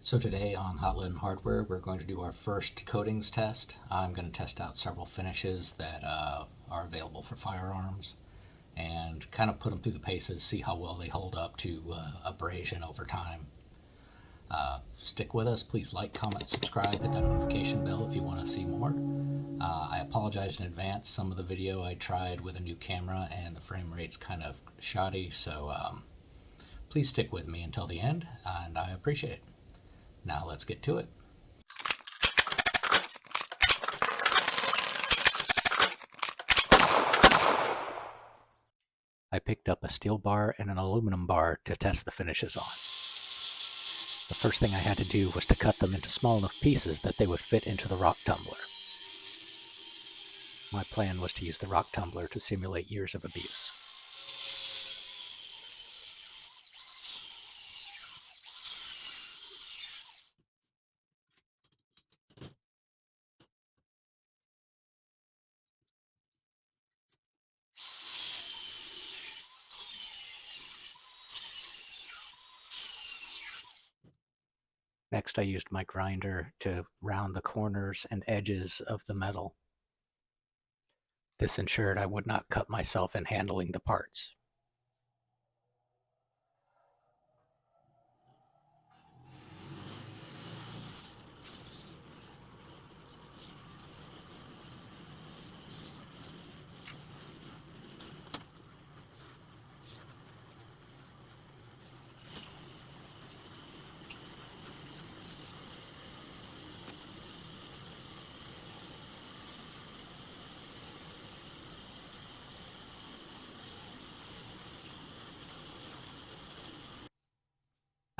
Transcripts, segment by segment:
So today on Hot Lead and Hardware, we're going to do our first coatings test. I'm going to test out several finishes that are available for firearms and kind of put them through the paces, see how well they hold up to abrasion over time. Stick with us. Please like, comment, subscribe, hit that notification bell if you want to see more. I apologize in advance. Some of the video I tried with a new camera and the frame rate's kind of shoddy, so please stick with me until the end, and I appreciate it. Now let's get to it. I picked up a steel bar and an aluminum bar to test the finishes on. The first thing I had to do was to cut them into small enough pieces that they would fit into the rock tumbler. My plan was to use the rock tumbler to simulate years of abuse. Next, I used my grinder to round the corners and edges of the metal. This ensured I would not cut myself in handling the parts.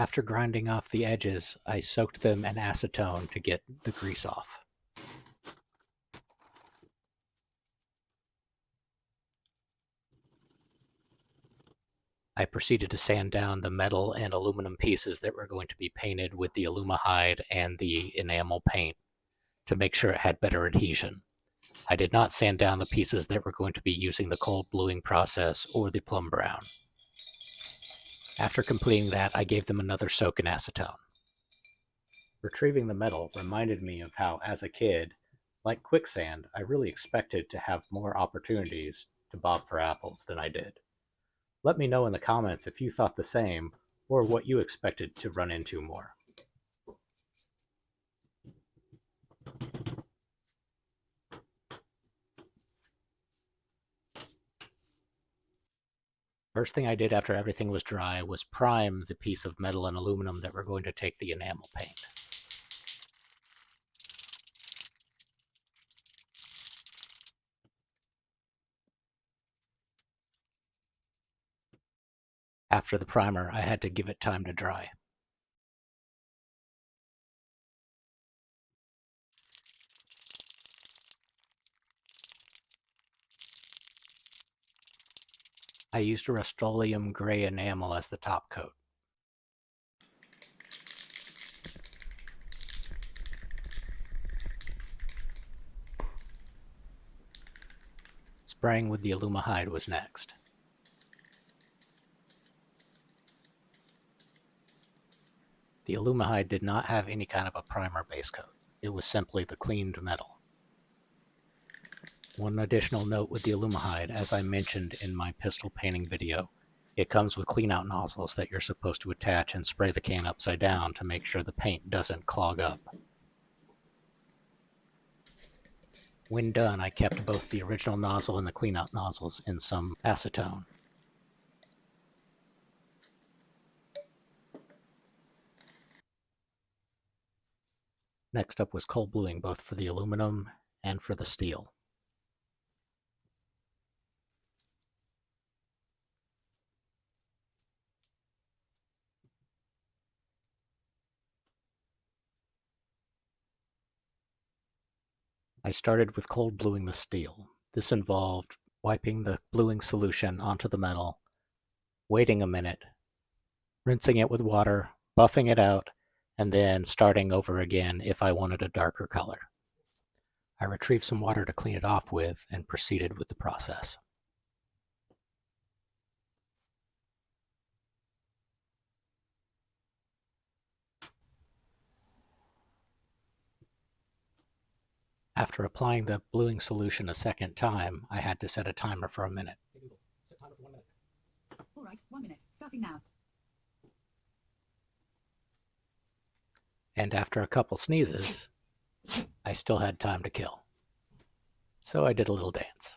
After grinding off the edges, I soaked them in acetone to get the grease off. I proceeded to sand down the metal and aluminum pieces that were going to be painted with the Aluma-hyde and the enamel paint to make sure it had better adhesion. I did not sand down the pieces that were going to be using the cold bluing process or the plum brown. After completing that, I gave them another soak in acetone. Retrieving the metal reminded me of how, as a kid, like quicksand, I really expected to have more opportunities to bob for apples than I did. Let me know in the comments if you thought the same, or what you expected to run into more. First thing I did after everything was dry was prime the piece of metal and aluminum that we're going to take the enamel paint. After the primer, I had to give it time to dry. I used a Rust-Oleum gray enamel as the top coat. Spraying with the Aluma-hyde was next. The Aluma-hyde did not have any kind of a primer base coat. It was simply the cleaned metal. One additional note with the Aluma-hyde, as I mentioned in my pistol painting video, it comes with cleanout nozzles that you're supposed to attach and spray the can upside down to make sure the paint doesn't clog up. When done, I kept both the original nozzle and the cleanout nozzles in some acetone. Next up was cold bluing both for the aluminum and for the steel. I started with cold bluing the steel. This involved wiping the bluing solution onto the metal, waiting a minute, rinsing it with water, buffing it out, and then starting over again if I wanted a darker color. I retrieved some water to clean it off with and proceeded with the process. After applying the bluing solution a second time, I had to set a timer for a minute. Hey Google, set timer for 1 minute. All right, 1 minute, starting now. And after a couple sneezes, I still had time to kill. So I did a little dance.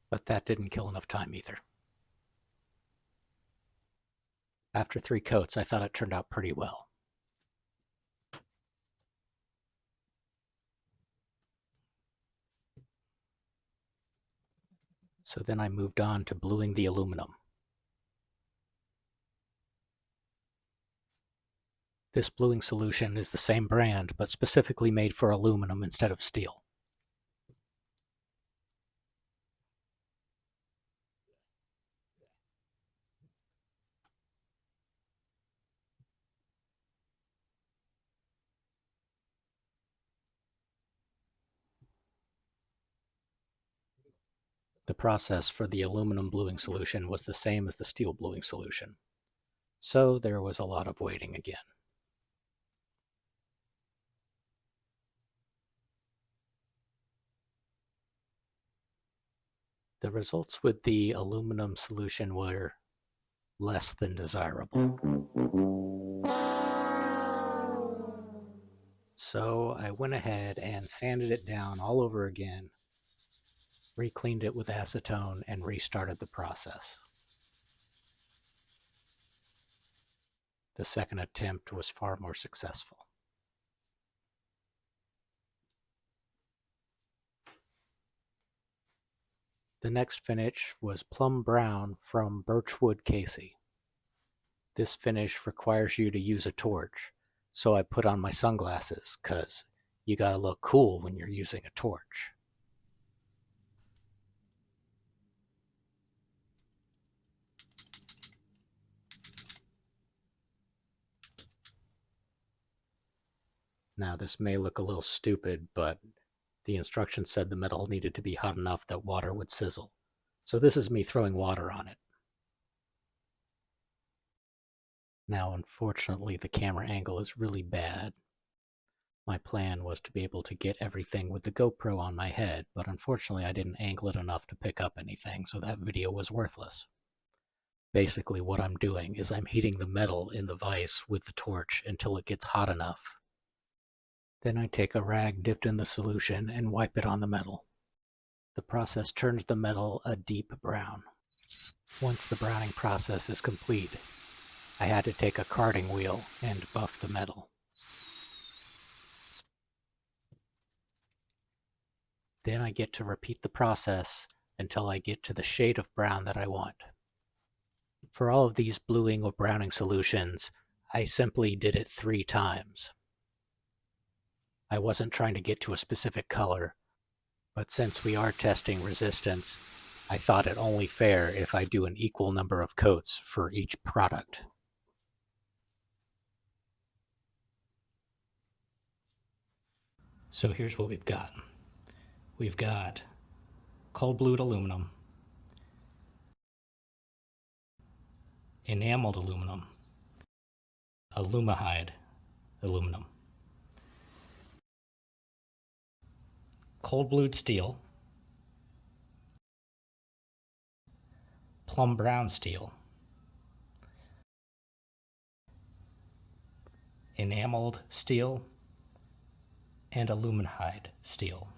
But that didn't kill enough time either. After 3 coats, I thought it turned out pretty well. So then I moved on to bluing the aluminum. This bluing solution is the same brand, but specifically made for aluminum instead of steel. The process for the aluminum bluing solution was the same as the steel bluing solution. So there was a lot of waiting again. The results with the aluminum solution were less than desirable. So I went ahead and sanded it down all over again, re-cleaned it with acetone, and restarted the process. The second attempt was far more successful. The next finish was plum brown from birchwood Casey. This finish requires you to use a torch, so I put on my sunglasses, 'cause you gotta look cool when you're using a torch. Now this may look a little stupid, but the instructions said the metal needed to be hot enough that water would sizzle. So this is me throwing water on it. Now unfortunately the camera angle is really bad. My plan was to be able to get everything with the GoPro on my head, but unfortunately I didn't angle it enough to pick up anything, so that video was worthless. Basically what I'm doing is I'm heating the metal in the vise with the torch until it gets hot enough. Then I take a rag dipped in the solution and wipe it on the metal. The process turns the metal a deep brown. Once the browning process is complete, I had to take a carding wheel and buff the metal. Then I get to repeat the process until I get to the shade of brown that I want. For all of these bluing or browning solutions, I simply did it 3 times. I wasn't trying to get to a specific color, but since we are testing resistance, I thought it only fair if I do an equal number of coats for each product. So here's what we've got. We've got cold blued aluminum, enameled aluminum, Aluma-hyde aluminum, cold blued steel, plum brown steel, enameled steel, and Aluma-hyde steel.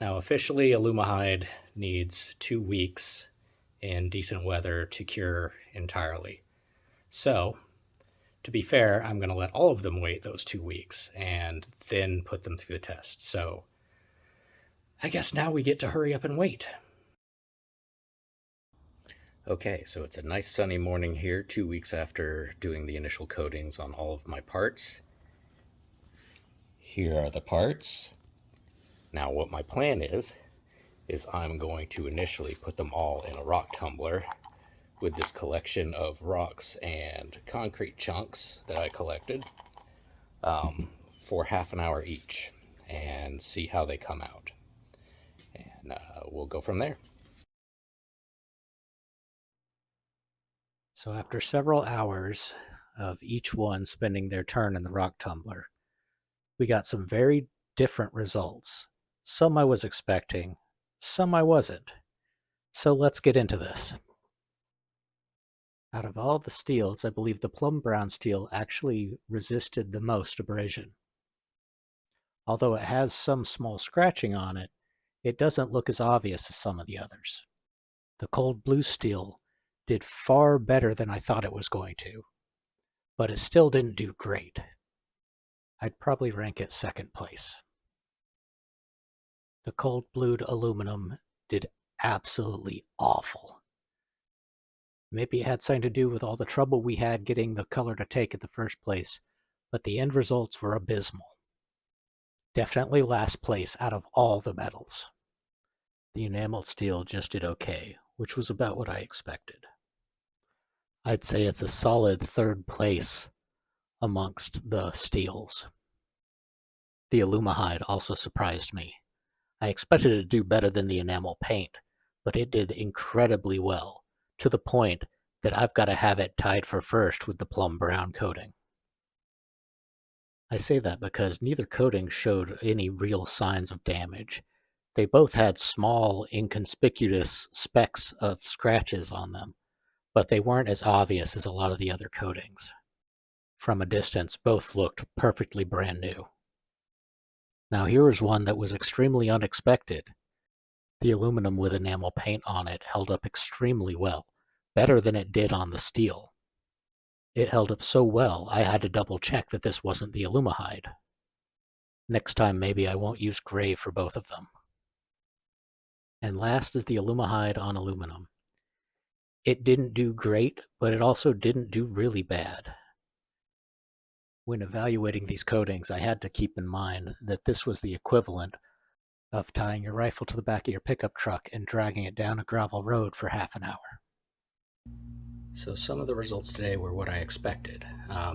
Now officially Aluma-hyde needs 2 weeks in decent weather to cure entirely. So, to be fair, I'm going to let all of them wait those 2 weeks and then put them through the test. So, I guess now we get to hurry up and wait. Okay, so it's a nice sunny morning here, 2 weeks after doing the initial coatings on all of my parts. Here are the parts. Now what my plan is I'm going to initially put them all in a rock tumbler with this collection of rocks and concrete chunks that I collected for half an hour each and see how they come out. And we'll go from there. So after several hours of each one spending their turn in the rock tumbler, we got some very different results. Some I was expecting, some I wasn't. So let's get into this. Out of all the steels, I believe the plum brown steel actually resisted the most abrasion. Although it has some small scratching on it, it doesn't look as obvious as some of the others. The cold blue steel did far better than I thought it was going to, but it still didn't do great. I'd probably rank it second place. The cold blued aluminum did absolutely awful. Maybe it had something to do with all the trouble we had getting the color to take in the first place, but the end results were abysmal. Definitely last place out of all the metals. The enameled steel just did okay, which was about what I expected. I'd say it's a solid third place amongst the steels. The Aluma-hyde also surprised me. I expected it to do better than the enamel paint, but it did incredibly well, to the point that I've got to have it tied for first with the plum brown coating. I say that because neither coating showed any real signs of damage. They both had small, inconspicuous specks of scratches on them, but they weren't as obvious as a lot of the other coatings. From a distance, both looked perfectly brand new. Now here was one that was extremely unexpected. The aluminum with enamel paint on it held up extremely well, better than it did on the steel. It held up so well, I had to double check that this wasn't the Aluma-hyde. Next time maybe I won't use gray for both of them. And last is the Aluma-hyde on aluminum. It didn't do great, but it also didn't do really bad. When evaluating these coatings, I had to keep in mind that this was the equivalent of tying your rifle to the back of your pickup truck and dragging it down a gravel road for half an hour. So some of the results today were what I expected. I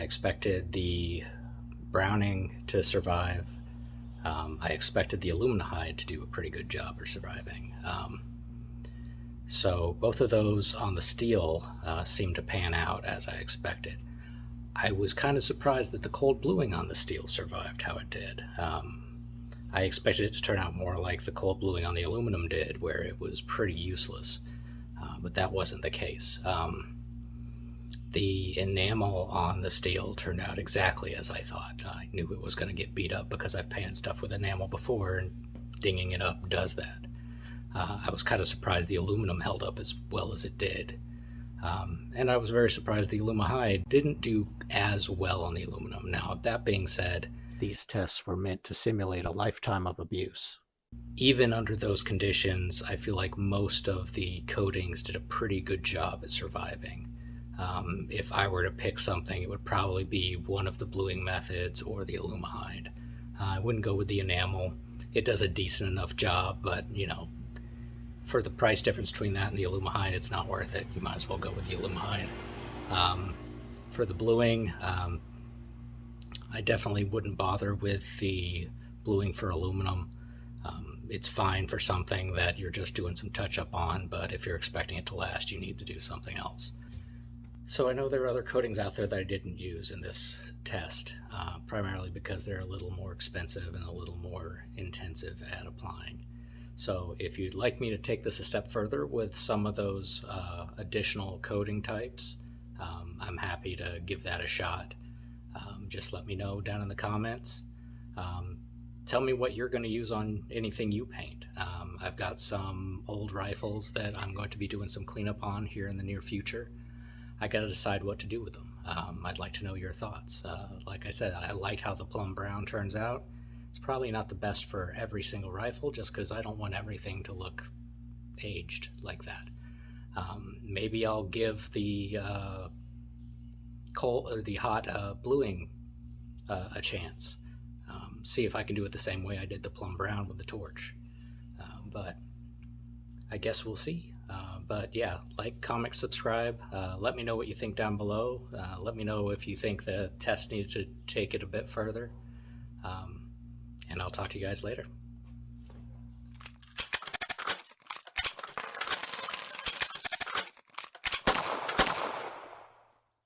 expected the browning to survive. I expected the Aluma-hyde to do a pretty good job of surviving. So both of those on the steel seemed to pan out as I expected. I was kind of surprised that the cold bluing on the steel survived how it did. I expected it to turn out more like the cold bluing on the aluminum did, where it was pretty useless, but that wasn't the case. The enamel on the steel turned out exactly as I thought. I knew it was going to get beat up because I've painted stuff with enamel before, and dinging it up does that. I was kind of surprised the aluminum held up as well as it did. And I was very surprised the Aluma-hyde didn't do as well on the aluminum. Now, that being said, these tests were meant to simulate a lifetime of abuse. Even under those conditions, I feel like most of the coatings did a pretty good job at surviving. If I were to pick something, it would probably be one of the bluing methods or the Aluma-hyde. I wouldn't go with the enamel. It does a decent enough job, but for the price difference between that and the Aluma-hyde, it's not worth it. You might as well go with the Aluma-hyde. For the bluing, I definitely wouldn't bother with the bluing for aluminum. It's fine for something that you're just doing some touch-up on, but if you're expecting it to last, you need to do something else. So I know there are other coatings out there that I didn't use in this test, primarily because they're a little more expensive and a little more intensive at applying. So if you'd like me to take this a step further with some of those additional coating types, I'm happy to give that a shot. Just let me know down in the comments. Tell me what you're going to use on anything you paint. I've got some old rifles that I'm going to be doing some cleanup on here in the near future. I got to decide what to do with them. I'd like to know your thoughts. Like I said, I like how the plum brown turns out. It's probably not the best for every single rifle, just because I don't want everything to look aged like that. Maybe I'll give the coal or the hot bluing a chance. See if I can do it the same way I did the plum brown with the torch. But I guess we'll see. But yeah, like, comment, subscribe. Let me know what you think down below. Let me know if you think the test needed to take it a bit further. And I'll talk to you guys later.